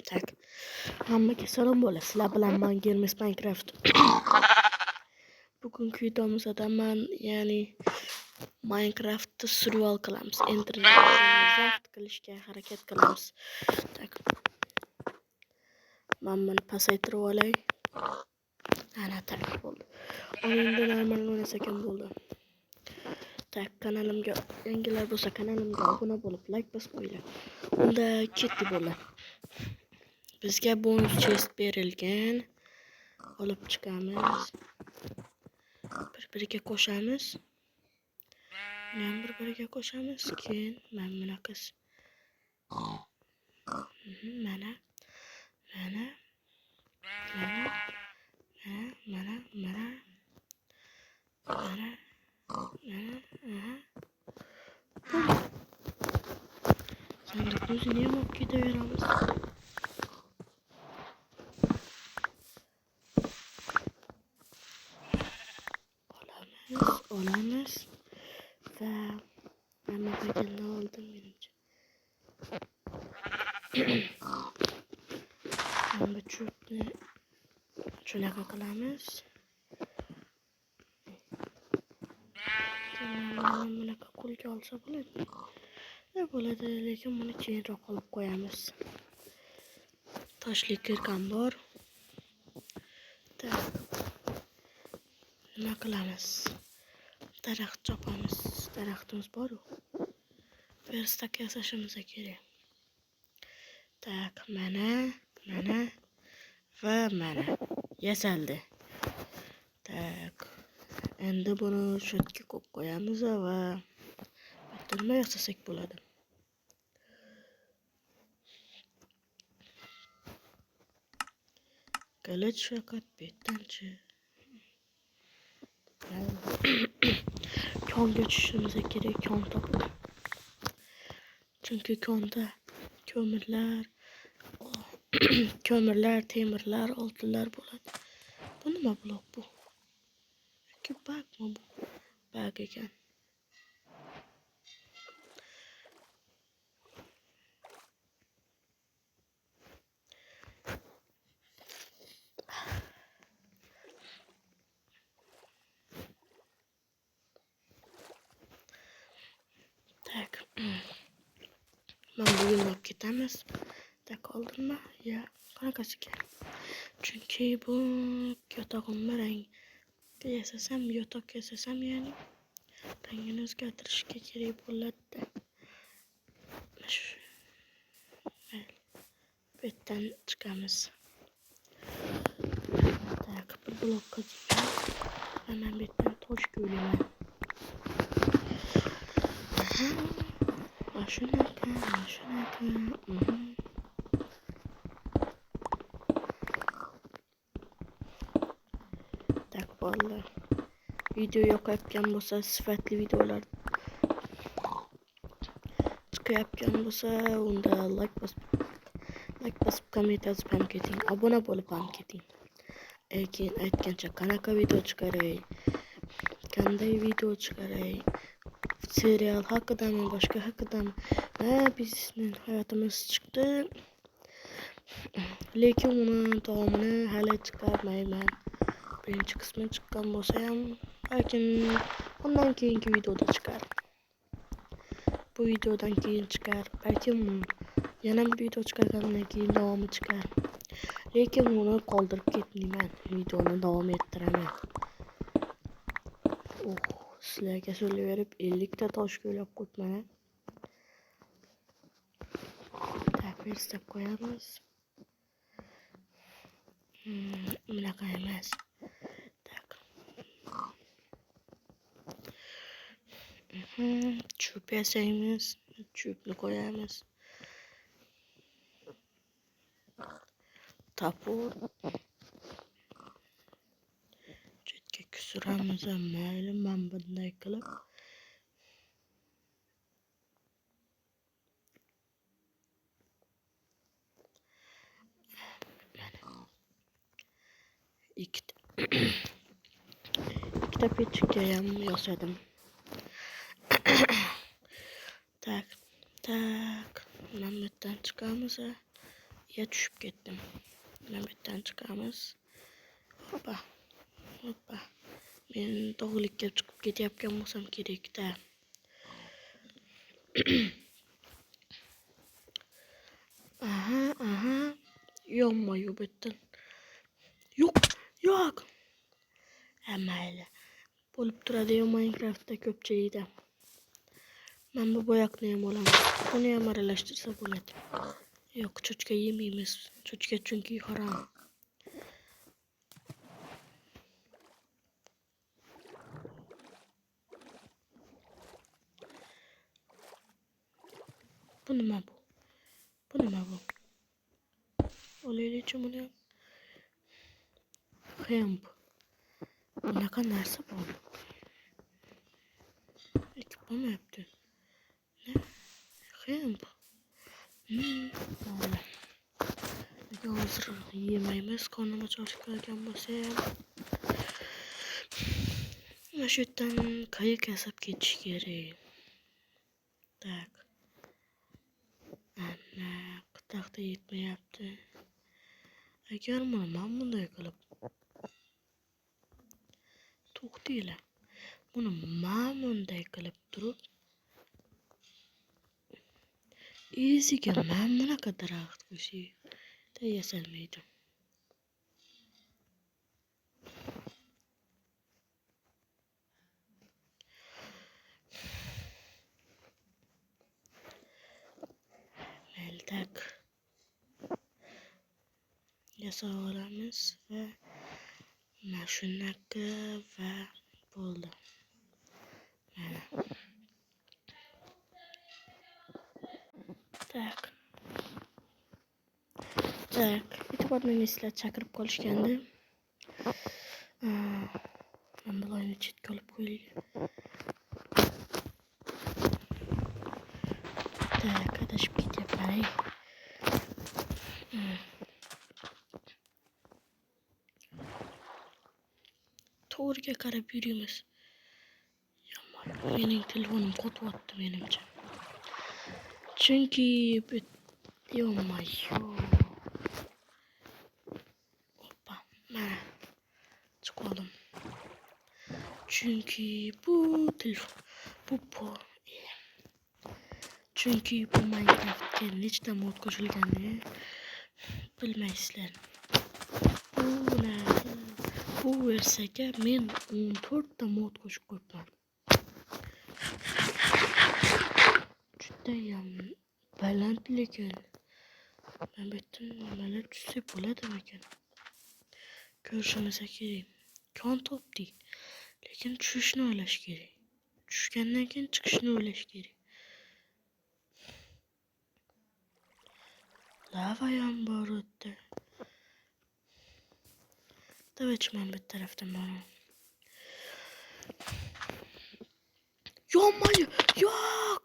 Tak. Hammaga salom bo'ladi. Sizlar bilan men Games Minecraft. Bugungi videomizda men ya'ni Minecraft'da survival qilamiz. Internetni qilishga harakat qilamiz. Tak. Men buni pasaytirib olay. Ana tak bo'ldi. Endi normal o'ynasak ham bo'ldi. Tak, kanalimga yangilar bo'lsa kanalimga obuna bo'lib, like bosib qo'yinglar. Unda ketdi bo'ladi. Bizga bonus chest berilgan. Olib chiqamiz. Bir-biriga qo'shamiz. Ham bir-biriga qo'shamiz. Keyin mana bunaqasi. Mana. Sandıkın üzerine mi gidiyoruz? Olamaz. Ve ben paketini aldım benimce. Ben bu çöpünü şöyle qilamiz. Buni qo'lga olsa bo'ladi. Bo'ladi, lekin buni keyinroq olib qo'yamiz. Toshli kirgan bor. Nima qilamiz? Daraxt chopamiz. Daraxtimiz bor-ku. Verstak yasashimiz kerak. Tak, mana va mana yasaldi. Tak. Endi buni shu yerga qo'yib qo'yamiz va nima yasasak bo'ladi? Qilich faqat betdanchi. Konga tushishimiz kerak, kon topib. Chunki konda ko'mirlar, temirlar, oltinlar bo'ladi. Bu nima blok bu? Yoki bagmi bu? Bag ekan. Tak. Men bugun olib ketamiz. Tak oldimmi? Ya, qanaqasiga? Chunki bu yotog'imni yotoq yasasam, ya'ni rangini o'zgartirishga kerak bo'ladi. Bu yerdan chiqamiz. Tak, bir blokka chiqamiz. Hemen bu yerdan tosh ko'laman. Shunaqa. Tak bo'ldi. Video yoqayotgan bo'lsa, sifatli videolar chiqayotgan bo'lsa, unda like bosib, komment yozib ham keting. Obuna bo'lib ham keting. Keyin aytgancha qanaqa video chiqaray, qanday video chiqaray, serial haqidami, boshqa haqidami. Bizning hayotimiz chiqdi. Lekin uni davomini hali chiqarmayman. Birinchi qismi chiqqan bo'lsa ham, lekin undan keyingi videoda chiqar. Bu videodan keyin chiqar. Balkim yana bir video chiqargandan keyin davomi chiqar. Lekin uni qoldirib ketmayman. Videoni davom ettiraman. Sizlarga so'zlayverib 50 ta tosh ko'ylab qo'yibman. Tak, verstak qo'yamiz. Bunaqa emas. Tak. Cho'p yasaymiz. Cho'pni qo'yamiz. Tapur. Chetga kusuramiz, mayli, men bunday qilib. Ikkita pechka ham yasadim. Tak. Tak. Ben bu yerden çıkamiz. Ya düşüp ketdim. Ben bu yerden çıkamiz. Hoppa. Hoppa. Men tog'likka chiqib ketayotgan bo'lsam kerak-da. Aha. Yonma-yu bu yerdan. Yo'q. Ha mayli. Bo'lib turadi-yu Minecraftda ko'pchilikda. Men bu boyoqni ham olaman. Buni ham aralashtirsa bo'ladi. Yo'q, cho'chqa yemaymiz. Cho'chqa chunki harom. Bu nima bu? Olaylik buni ham. Hemp. Bunaqa narsa bu. Ekib bo'lmayapti. Ne? Hemp. Mayli. Hozir yemaymiz. Qornimiz ochib qolgan bo'lsa ham. Mana shu yerdan qayiq yasab ketish kerak. Tak. Ana, qitaqda yetmayapti. Agar men bunday qilib to'xtaylar. Buni men bunday qilib turib iziga men bunaqa daraxt qo'shib yasalmaydi. Meldak yasab olamiz va mana shunaqa va bo'ldi. Mana. Tak. E'tiboringizga chaqirib qolishgandi. Men bularni chetga olib qo'yaylik. Tak, adashib ketyapman. To'g'riga qarab yuramiz. Mening telefonim qotyapti menimcha. Chunki Hoppa, mana chiqdim. Chunki bu telefon Chunki bu Minecraftga nechta mod qo'shilganini bilmaysizlar. Bu versiyaga men 14 ta mod qo'shib qo'yibman. Judayam baland lekin. Men bitta nimalar tushsa bo'ladimi ekan? Ko'rishimiz kerak. Kon topdik. Lekin tushishni o'ylash kerak. Tushgandan keyin chiqishni o'ylash kerak. Lava ham bor o'tda. Davaychi men bir tarafdan boraman. Yo'q.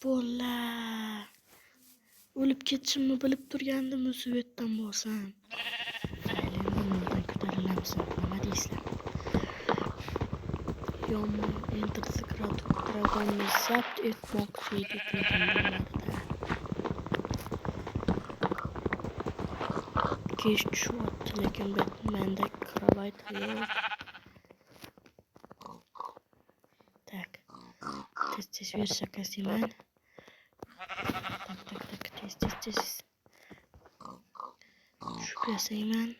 Bola. O'lib ketishimni bilib turgandim o'sha yerdan bo'lsam. Mayli, ko'tarilamiz. Nima deysizlar? Yomon Enter the Dragonni zabt etmoqchi edik lekin kech tushyapti lekin menda kravayt yo'q. Tak. Tez versa kasiman. Tak. Tez. Shu yasayman.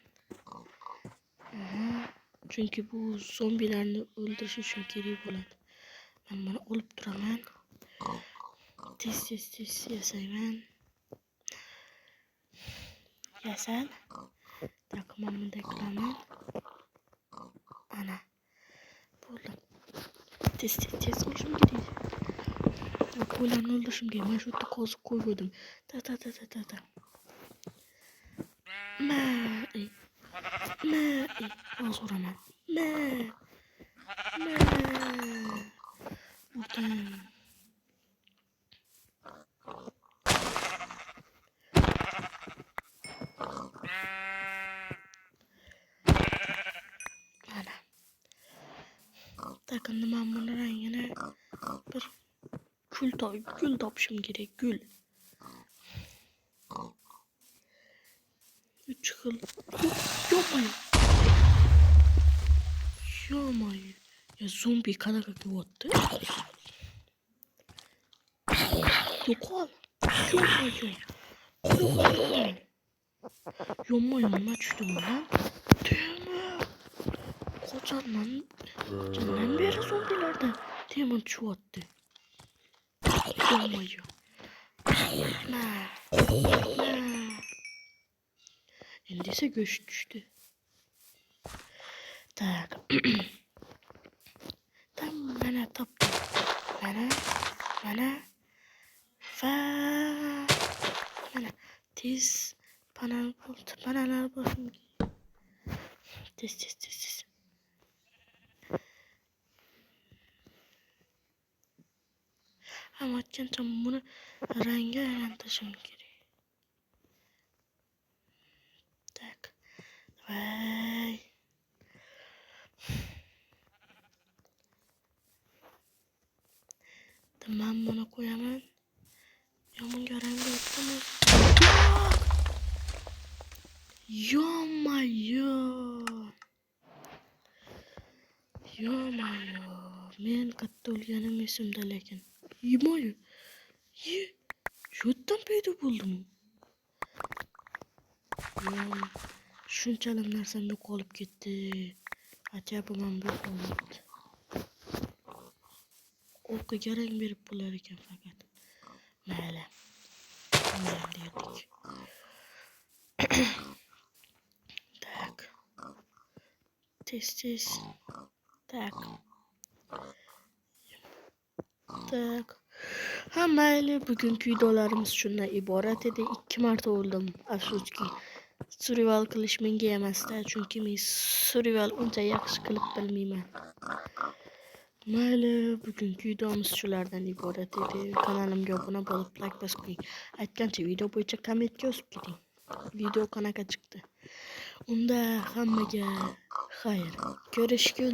Chunki bu zombilarni o'ldirish uchun kerak bo'ladi. Men buni olib turaman. Tez yasayman. Yasal. Tak, men bunday qilaman. Ana. Bo'ldi. Tez qilishim kerak. Qo'ylarni o'ldirishim kerak. Men shu yerda qo'zib qo'ygandim. Ta. Hozir uraman. Urdim. Mana. Endi men buni rangini bir gül topishim kerak, gül. 3 xil. Yo-moyo. Ya zombi qanaqa qilyapti? Yo'qol. Yo-moyo. Yo-moyo, nima tushdi bundan? Temir. Qachondan beri zombilarda temir tushyapti? Yo-moyo. Endi esa go'sht tushdi. Tak. Tam mana topdim. Mana va mana tez panalar boshim. Tez. Ama aytgancha buni rangga aylantirishim kerak. Tak. Vay. Ben bunu koyamam. Bunga rang beribdimi? Yo-moyo. Men katta o'lganim esimda lekin. Yo-moyo. Shu yerdan paydo bo'ldim. Shunchalik narsam yo'qolib ketdi. Ajabim ham bu holat. O'qiga rang berib bo'lar ekan faqat. Mayli. Dedik. Tak. Tez. Tak. Ha mayli, bugungi videolarimiz shundan iborat edi. 2 marta o'ldim. Afsuski. Survival qilish menga emasda, chunki men survival uncha yaxshi qilib bilmayman. Mayli, bugungi videomiz shulardan iborat edi. Kanalimga obuna bo'lib, like bosib qo'ying. Aytgancha video bo'yicha kommentga yozib keting. Video qanaqa chiqdi? Unda hammaga xayr. Ko'rishguncha.